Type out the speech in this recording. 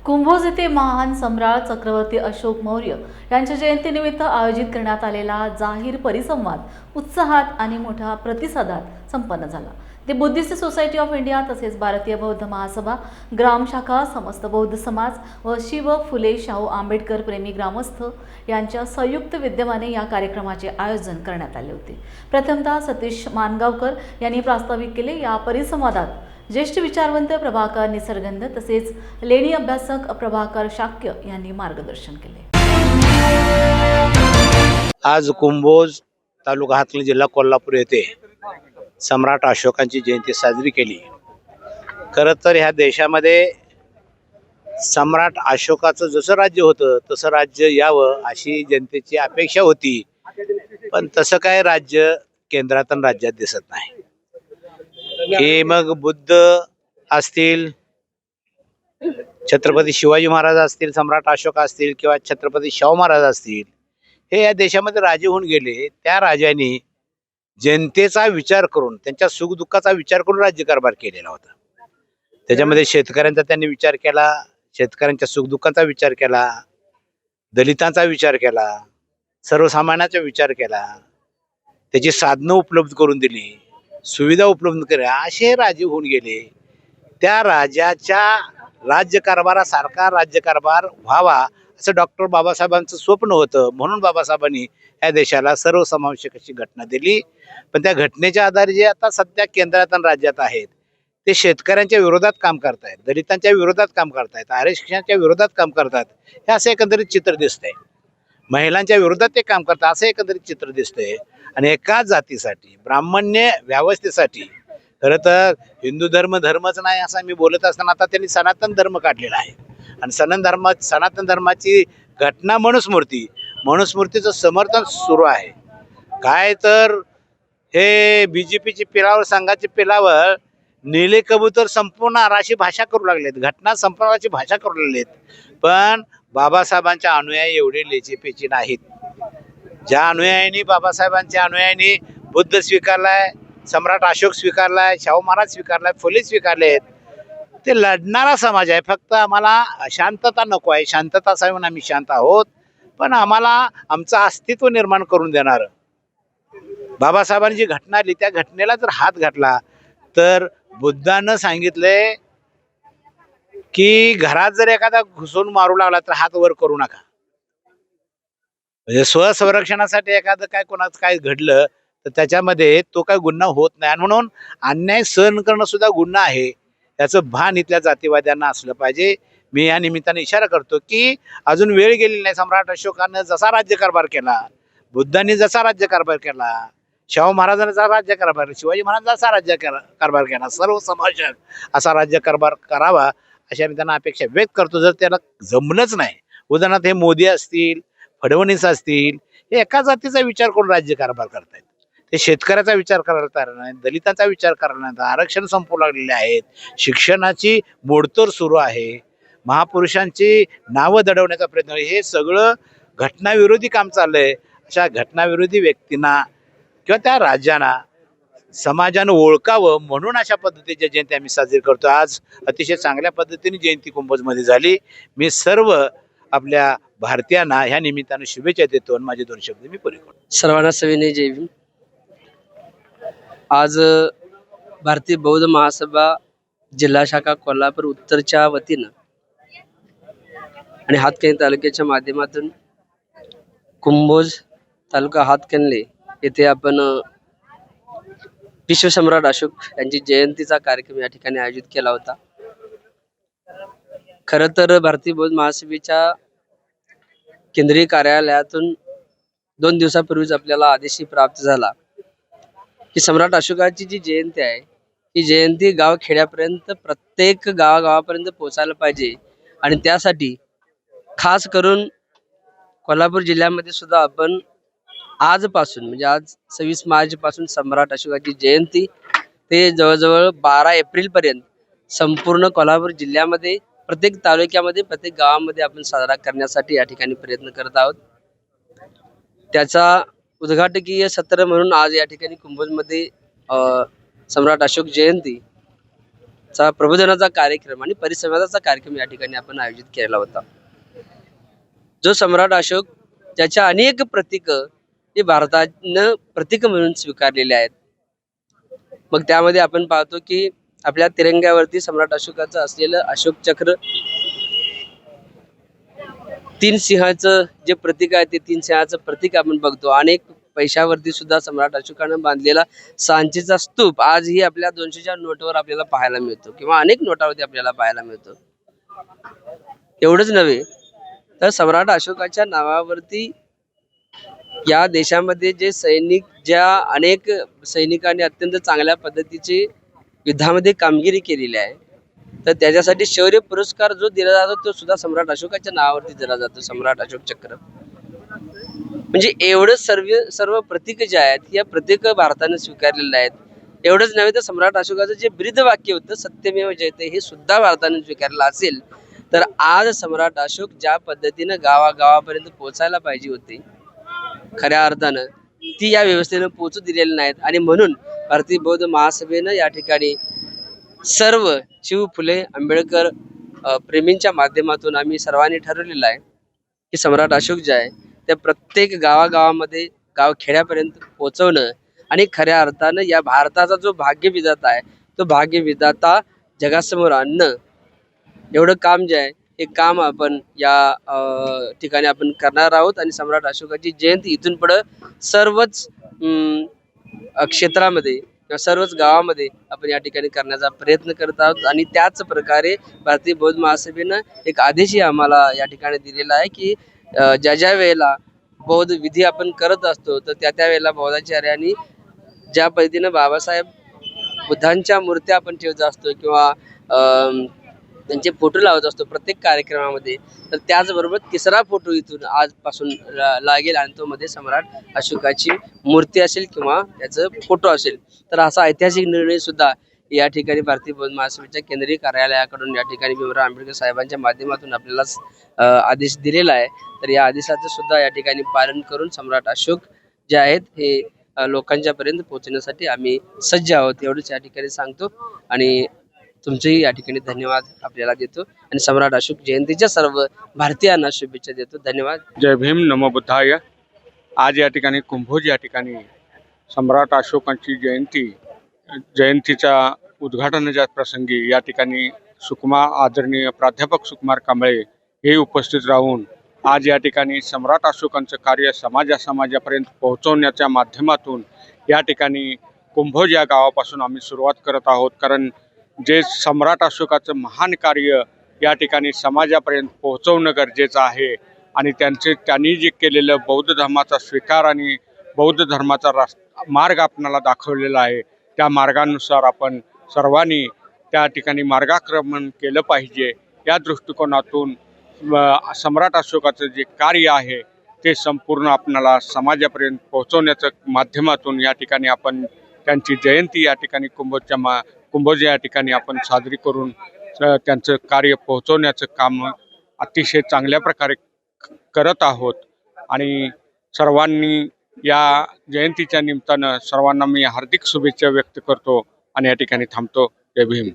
कुंभोज येथे महान सम्राट चक्रवर्ती अशोक मौर्य यांच्या जयंतीनिमित्त आयोजित करण्यात आलेला जाहीर परिसंवाद उत्साहात आणि मोठ्या प्रतिसादात संपन्न झाला। ते बुद्धिस्ट सोसायटी ऑफ इंडिया तसेच भारतीय बौद्ध महासभा, ग्राम शाखा, समस्त बौद्ध समाज व शिव फुले शाहू आंबेडकर प्रेमी ग्रामस्थ यांच्या संयुक्त विद्यमाने या कार्यक्रमाचे आयोजन करण्यात आले होते। प्रथमतः सतीश मानगावकर यांनी प्रास्ताविक केले। या परिसंवादात ज्येष्ठ विचारवंत प्रभाकर निसर्गंध तसेच लेणी अभ्यासक प्रभाकर शाक्य यांनी मार्गदर्शन केले। आज कुंभोज तालुका हातकणंगले जिल्हा कोल्हापूर येथे सम्राट अशोकांची जयंती साजरी केली। खरं तर ह्या देशामध्ये सम्राट अशोकाचं जसं राज्य होतं तसं राज्य यावं अशी जनतेची अपेक्षा होती, पण तसं काय राज्य केंद्रात आणि राज्यात दिसत नाही। हे मग बुद्ध असतील, छत्रपती शिवाजी महाराज असतील, सम्राट अशोक असतील किंवा छत्रपती शाहू महाराज असतील, हे या देशामध्ये राजे होऊन गेले। त्या राजांनी जनतेचा विचार करून, त्यांच्या सुखदुःखाचा विचार करून राज्यकारभार केलेला होता। त्याच्यामध्ये शेतकऱ्यांचा त्यांनी विचार केला, शेतकऱ्यांच्या सुखदुःखाचा विचार केला, दलितांचा विचार केला, सर्वसामान्यांचा विचार केला, त्याची साधनं उपलब्ध करून दिली, सुविधा उपलब्ध केल्या, असे राजे होऊन गेले। त्या राजाच्या राज्यकारभारासारखा राज्यकारभार व्हावा असं डॉक्टर बाबासाहेबांचं स्वप्न होतं। म्हणून बाबासाहेबांनी या देशाला सर्वसमावेशक अशी घटना दिली। पण त्या घटनेच्या आधारे जे आता सध्या केंद्रात आणि राज्यात आहेत ते शेतकऱ्यांच्या विरोधात काम करतायत, दलितांच्या विरोधात काम करतायत, आरक्षणाच्या विरोधात काम करतात, हे असं एकंदरीत चित्र दिसतंय। महिलांच्या विरोधात ते काम करतात असं एकंदरीत चित्र दिसतंय। आणि एकाच जातीसाठी, ब्राह्मण्य व्यवस्थेसाठी, खरं तर हिंदू धर्म धर्मच नाही असं मी बोलत असताना आता त्यांनी सनातन धर्म काढलेला आहे। आणि सनातन धर्माची घटना मनुस्मृतीचं समर्थन सुरू आहे। काय तर हे बीजेपीची पिलावर, संघाची पिलावर नीले कबूतर संपवणार अशी भाषा करू लागलेत, घटना संपवण्याची भाषा करू लागलेत। पण बाबासाहेबांच्या अनुयायी एवढे लेचेपेची नाहीत। ज्या अनुयायांनी, बाबासाहेबांच्या अनुयायांनी बुद्ध स्वीकारलाय, सम्राट अशोक स्वीकारलाय, शाहू महाराज स्वीकारलाय, फुले स्वीकारलेत, ते लढणारा समाज आहे। फक्त आम्हाला शांतता नको आहे, शांतता असावी म्हणून आम्ही शांत आहोत, पण आम्हाला आमचं अस्तित्व निर्माण करून देणार बाबासाहेबांनी जी घटना आली त्या घटनेला जर हात घातला तर बुद्धानं सांगितलंय की घरात जर एखादा घुसून मारू लागला तर हात वर करू नका। म्हणजे स्वसंरक्षणासाठी एखादं काय कोणाचं काय घडलं तर त्याच्यामध्ये तो काय गुन्हा होत नाही। आणि म्हणून अन्याय सहन करणं सुद्धा गुन्हा आहे, याचं भान इथल्या जातीवाद्यांना असलं पाहिजे। मी या निमित्ताने इशारा करतो की अजून वेळ गेलेली नाही। सम्राट अशोकानं जसा राज्यकारभार केला, बुद्धांनी जसा राज्यकारभार केला, शाहू महाराजांनी जसा राज्यकारभार केला, शिवाजी महाराजांनी जसा राज्यकारभार केला, सर्वसमावेशक असा राज्यकारभार करावा अशा मी त्यांना अपेक्षा व्यक्त करतो। जर त्याला जमलंच नाही, उदाहरणार्थ हे मोदी असतील, फडणवीस असतील, हे एका जातीचा विचार करून राज्यकारभार करतायत, ते शेतकऱ्याचा विचार करायला तयार नाही, दलितांचा विचार करायला नाही, आरक्षण संपू लागलेले आहेत, शिक्षणाची मोडतोड सुरू आहे, महापुरुषांची नावं दडवण्याचा प्रयत्न, हे सगळं घटनाविरोधी काम चाललंय। अशा घटनाविरोधी व्यक्तींना किंवा त्या राज्यांना समाजानं ओळखावं म्हणून अशा पद्धतीच्या जयंती आम्ही साजरी करतो। आज अतिशय चांगल्या पद्धतीने जयंती कुंभोजमध्ये झाली। मी सर्व आपल्या भारतीयांना ह्या निमित्तानं शुभेच्छा देतो आणि माझे 2 शब्द मी पुरे करतो। सर्वांना सविनय जय भीम। आज भारतीय बौद्ध महासभा जिल्हा शाखा कोल्हापूर उत्तरच्या वतीनं आणि हातकणंगले तालुक्याच्या माध्यमातून कुंभोज तालुका हातकणंगले येथे आपण विश्वसम्राट अशोक यांची जयंतीचा कार्यक्रम या ठिकाणी आयोजित केला होता। खरं तर भारतीय बौद्ध महासभेच्या केंद्रीय कार्यालयातून 2 दिवसापूर्वीच आपल्याला आदेश प्राप्त झाला की सम्राट अशोकाची जी जयंती आहे ही जयंती गाव खेड्यापर्यंत, प्रत्येक गावागावापर्यंत पोहोचायला पाहिजे। आणि त्यासाठी खास करून कोल्हापूर जिल्ह्यामध्ये सुद्धा आपण आजपासून, म्हणजे आज 26 मार्च पासून सम्राट अशोकाची जयंती ते जवळजवळ 12 एप्रिल पर्यंत संपूर्ण कोल्हापूर जिल्ह्यामध्ये, प्रत्येक तालुक्यामध्ये, प्रत्येक गावामध्ये आपण साजरा करण्यासाठी या ठिकाणी प्रयत्न करत आहोत। त्याचा उद्घाटकीय सत्र म्हणून आज या ठिकाणी कुंभोजमध्ये सम्राट अशोक जयंती चा प्रबोधनाचा कार्यक्रम आणि परिसंवादाचा कार्यक्रम या ठिकाणी आपण आयोजित केला होता. जो सम्राट अशोक ज्याच्या अनेक प्रतीक हे भारतानं प्रतीक म्हणून स्वीकारलेले आहेत. मग त्यामध्ये आपण पाहतो की आपल्या तिरंग्यावरती सम्राट अशोकाचं असलेलं अशोक चक्र, 3 सिंहाचं जे प्रतीक आहे ते 3 सिंहाचं प्रतीक आपण बघतो. अनेक पैशावरती सुद्धा सम्राट अशोकानं बांधलेला सांचीचा स्तूप आजही आपल्या 200च्या नोटवर आपल्याला पाहायला मिळतो किंवा अनेक नोटावरती आपल्याला पाहायला मिळतो. एवढंच नव्हे तर सम्राट अशोकाच्या नावावरती या देशामध्ये जे सैनिक, ज्या अनेक सैनिकांनी अत्यंत चांगल्या पद्धतीची युद्धामध्ये कामगिरी केलेली आहे, तर त्याच्यासाठी शौर्य पुरस्कार जो दिला जातो तो सुद्धा सम्राट अशोकाच्या नावावरती दिला जातो, सम्राट अशोक चक्र. म्हणजे एवढं सर्व प्रतीक जे आहेत या प्रतीक भारताने स्वीकारलेले आहेत. एवढंच नव्हे तर सम्राट अशोकाचं जे ब्रीदवाक्य होतं सत्यमेव जयते हे सुद्धा भारताने स्वीकारलं असेल, तर आज सम्राट अशोक ज्या पद्धतीनं गावागावापर्यंत पोहोचायला पाहिजे होते खऱ्या अर्थानं ती या व्यवस्थेनं पोहोचू दिलेली नाहीत. आणि म्हणून भारतीय बौद्ध महासभेनं या ठिकाणी सर्व शिव फुले आंबेडकर प्रेमींच्या माध्यमातून आम्ही सर्वांनी ठरवलेलं आहे की सम्राट अशोक जे आहे त्या प्रत्येक गावागावामध्ये, गावखेड्यापर्यंत पोहोचवणं आणि खऱ्या अर्थानं या भारताचा जो भाग्यविधाता आहे तो भाग्यविधाता जगासमोर आणणं, एवढं काम जे आहे हे काम आपण या ठिकाणी आपण करणार आहोत. आणि सम्राट अशोकाची जयंती इथून पुढे सर्वच क्षेत्रामध्ये किंवा सर्वच गावामध्ये आपण या ठिकाणी करण्याचा प्रयत्न करत आहोत. आणि त्याच प्रकारे भारतीय बौद्ध महासभेनं एक आदेशही आम्हाला या ठिकाणी दिलेला आहे की ज्या वेळेला बौद्ध विधी आपण करत असतो तर त्या वेळेला बौद्धाचार्यांनी ज्या पद्धतीनं बाबासाहेब बुद्धांच्या मूर्त्या आपण ठेवत असतो किंवा त्यांचे फोटो लावत असतो प्रत्येक कार्यक्रमामध्ये, तर त्याचबरोबर 3रा फोटो इथून आजपासून लागेल आणि तो मध्ये सम्राट अशोकाची मूर्ती असेल किंवा त्याचं फोटो असेल. तर असा ऐतिहासिक निर्णय सुद्धा या ठिकाणी भारतीय बौद्ध महासभेच्या केंद्रीय कार्यालयाकडून या ठिकाणी भीमराव आंबेडकर साहेबांच्या माध्यमातून आपल्याला आदेश दिलेला आहे. तर या आदेशाचं सुद्धा या ठिकाणी पालन करून सम्राट अशोक जे आहेत हे लोकांच्या पर्यंत पोहोचण्यासाठी आम्ही सज्ज आहोत एवढंच या ठिकाणी सांगतो. आणि तुमचेही या ठिकाणी धन्यवाद आपल्याला देतो आणि सम्राट अशोक जयंतीच्या सर्व भारतीयांना शुभेच्छा देतो. धन्यवाद. जय भीम, नमो बुद्धाय. आज या ठिकाणी कुंभोज या ठिकाणी सम्राट अशोकांची जयंतीच्या उद्घाटनाच्या प्रसंगी या ठिकाणी आदरणीय प्राध्यापक सुकुमार कांबळे हे उपस्थित राहून आज या ठिकाणी सम्राट अशोकांचं कार्य समाजापर्यंत पोहोचवण्याच्या माध्यमातून या ठिकाणी कुंभोज या गावापासून आम्ही सुरुवात करत आहोत. कारण जे सम्राट अशोकाचं महान कार्य या ठिकाणी समाजापर्यंत पोहोचवणं गरजेचं आहे. आणि त्यांनी जे केलेलं बौद्ध धर्माचा स्वीकार आणि बौद्ध धर्माचा मार्ग आपणाला दाखवलेला आहे, त्या मार्गानुसार आपण सर्वांनी त्या ठिकाणी मार्गाक्रमण केलं पाहिजे. या दृष्टिकोनातून सम्राट अशोकाचं जे कार्य आहे ते संपूर्ण आपणाला समाजापर्यंत पोहोचवण्याचं माध्यमातून या ठिकाणी आपण त्यांची जयंती या ठिकाणी कुंभोज या ठिकाणी आपण साजरी करून त्यांचं कार्य पोहोचवण्याचं काम अतिशय चांगल्या प्रकारे करत आहोत. आणि सर्वांनी या जयंतीच्या निमित्तानं सर्वांना मी हार्दिक शुभेच्छा व्यक्त करतो आणि या ठिकाणी थांबतो. जय भीम.